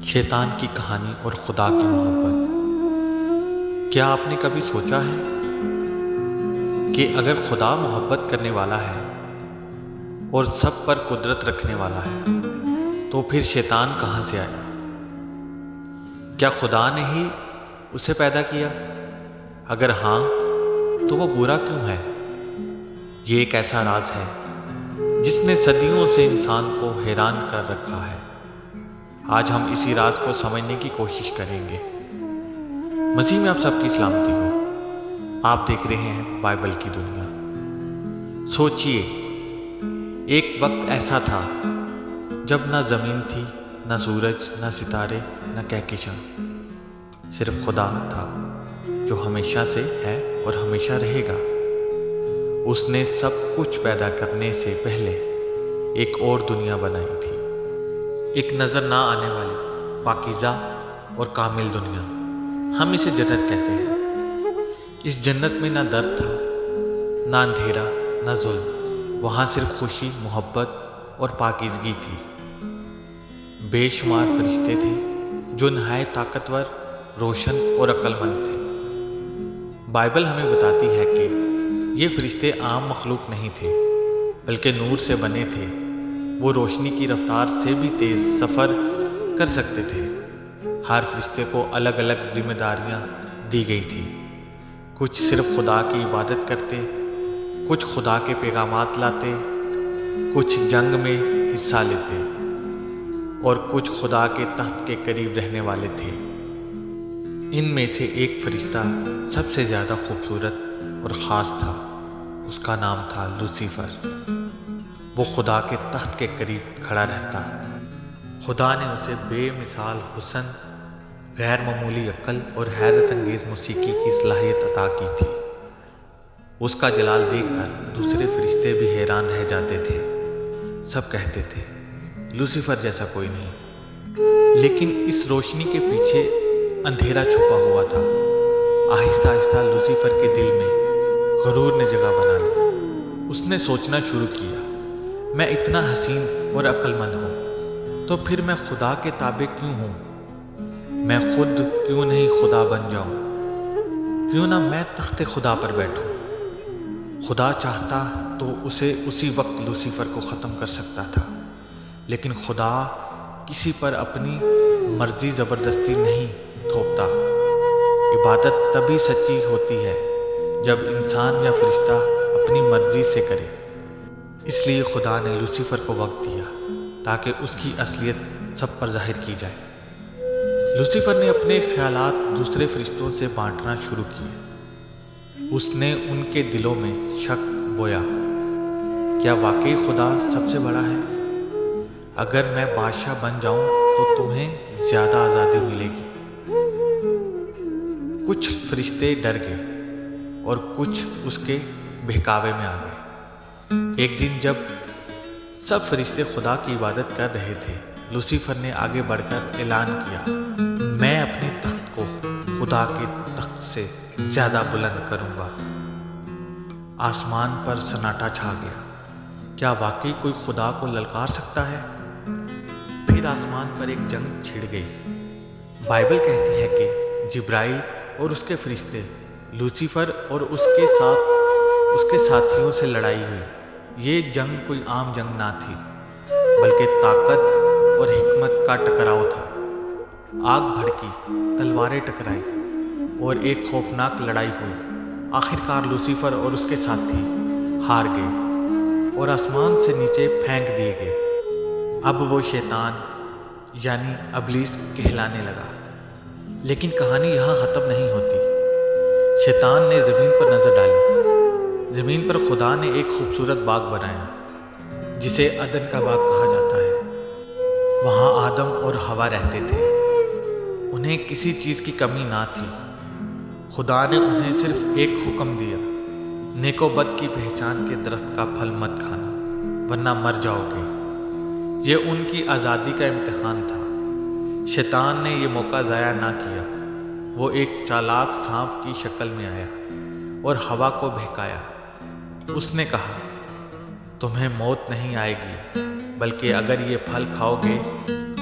شیطان کی کہانی اور خدا کی محبت۔ کیا آپ نے کبھی سوچا ہے کہ اگر خدا محبت کرنے والا ہے اور سب پر قدرت رکھنے والا ہے تو پھر شیطان کہاں سے آیا؟ کیا خدا نے ہی اسے پیدا کیا؟ اگر ہاں تو وہ برا کیوں ہے؟ یہ ایک ایسا راز ہے جس نے صدیوں سے انسان کو حیران کر رکھا ہے۔ آج ہم اسی راز کو سمجھنے کی کوشش کریں گے۔ مسیح میں آپ سب کی سلامتی ہو۔ آپ دیکھ رہے ہیں بائبل کی دنیا۔ سوچئے، ایک وقت ایسا تھا جب نہ زمین تھی، نہ سورج، نہ ستارے، نہ کہکشاں، صرف خدا تھا جو ہمیشہ سے ہے اور ہمیشہ رہے گا۔ اس نے سب کچھ پیدا کرنے سے پہلے ایک اور دنیا بنائی تھی، ایک نظر نہ آنے والی پاکیزہ اور کامل دنیا۔ ہم اسے جنت کہتے ہیں۔ اس جنت میں نہ درد تھا، نہ اندھیرا، نہ ظلم۔ وہاں صرف خوشی، محبت اور پاکیزگی تھی۔ بے شمار فرشتے تھے جو نہایت طاقتور، روشن اور عقل مند تھے۔ بائبل ہمیں بتاتی ہے کہ یہ فرشتے عام مخلوق نہیں تھے بلکہ نور سے بنے تھے۔ وہ روشنی کی رفتار سے بھی تیز سفر کر سکتے تھے۔ ہر فرشتے کو الگ الگ ذمہ داریاں دی گئی تھی۔ کچھ صرف خدا کی عبادت کرتے، کچھ خدا کے پیغامات لاتے، کچھ جنگ میں حصہ لیتے، اور کچھ خدا کے تخت کے قریب رہنے والے تھے۔ ان میں سے ایک فرشتہ سب سے زیادہ خوبصورت اور خاص تھا۔ اس کا نام تھا لوسیفر۔ وہ خدا کے تخت کے قریب کھڑا رہتا۔ خدا نے اسے بے مثال حسن، غیر معمولی عقل اور حیرت انگیز موسیقی کی صلاحیت عطا کی تھی۔ اس کا جلال دیکھ کر دوسرے فرشتے بھی حیران رہ جاتے تھے۔ سب کہتے تھے، لوسیفر جیسا کوئی نہیں۔ لیکن اس روشنی کے پیچھے اندھیرا چھپا ہوا تھا۔ آہستہ آہستہ لوسیفر کے دل میں غرور نے جگہ بنا لی۔ اس نے سوچنا شروع کیا، میں اتنا حسین اور عقل مند ہوں تو پھر میں خدا کے تابع کیوں ہوں؟ میں خود کیوں نہیں خدا بن جاؤں؟ کیوں نہ میں تخت خدا پر بیٹھوں؟ خدا چاہتا تو اسے اسی وقت لوسیفر کو ختم کر سکتا تھا، لیکن خدا کسی پر اپنی مرضی زبردستی نہیں تھوپتا۔ عبادت تبھی سچی ہوتی ہے جب انسان یا فرشتہ اپنی مرضی سے کرے۔ اس لیے خدا نے لوسیفر کو وقت دیا تاکہ اس کی اصلیت سب پر ظاہر کی جائے۔ لوسیفر نے اپنے خیالات دوسرے فرشتوں سے بانٹنا شروع کیے۔ اس نے ان کے دلوں میں شک بویا، کیا واقعی خدا سب سے بڑا ہے؟ اگر میں بادشاہ بن جاؤں تو تمہیں زیادہ آزادی ملے گی۔ کچھ فرشتے ڈر گئے اور کچھ اس کے بہکاوے میں آ گئے۔ ایک دن جب سب فرشتے خدا کی عبادت کر رہے تھے، لوسیفر نے آگے بڑھ کر اعلان کیا، میں اپنے تخت کو خدا کے تخت سے زیادہ بلند کروں گا۔ آسمان پر سناٹا چھا گیا۔ کیا واقعی کوئی خدا کو للکار سکتا ہے؟ پھر آسمان پر ایک جنگ چھڑ گئی۔ بائبل کہتی ہے کہ جبرائیل اور اس کے فرشتے، لوسیفر اور اس کے ساتھیوں سے لڑائی ہوئی۔ یہ جنگ کوئی عام جنگ نہ تھی بلکہ طاقت اور حکمت کا ٹکراؤ تھا۔ آگ بھڑکی، تلواریں ٹکرائی اور ایک خوفناک لڑائی ہوئی۔ آخرکار لوسیفر اور اس کے ساتھی ہار گئے اور آسمان سے نیچے پھینک دیے گئے۔ اب وہ شیطان یعنی ابلیس کہلانے لگا۔ لیکن کہانی یہاں ختم نہیں ہوتی۔ شیطان نے زمین پر نظر ڈالی۔ زمین پر خدا نے ایک خوبصورت باغ بنایا جسے عدن کا باغ کہا جاتا ہے۔ وہاں آدم اور حوا رہتے تھے۔ انہیں کسی چیز کی کمی نہ تھی۔ خدا نے انہیں صرف ایک حکم دیا، نیک و بد کی پہچان کے درخت کا پھل مت کھانا ورنہ مر جاؤ گے۔ یہ ان کی آزادی کا امتحان تھا۔ شیطان نے یہ موقع ضائع نہ کیا۔ وہ ایک چالاک سانپ کی شکل میں آیا اور حوا کو بہکایا۔ اس نے کہا، تمہیں موت نہیں آئے گی، بلکہ اگر یہ پھل کھاؤ گے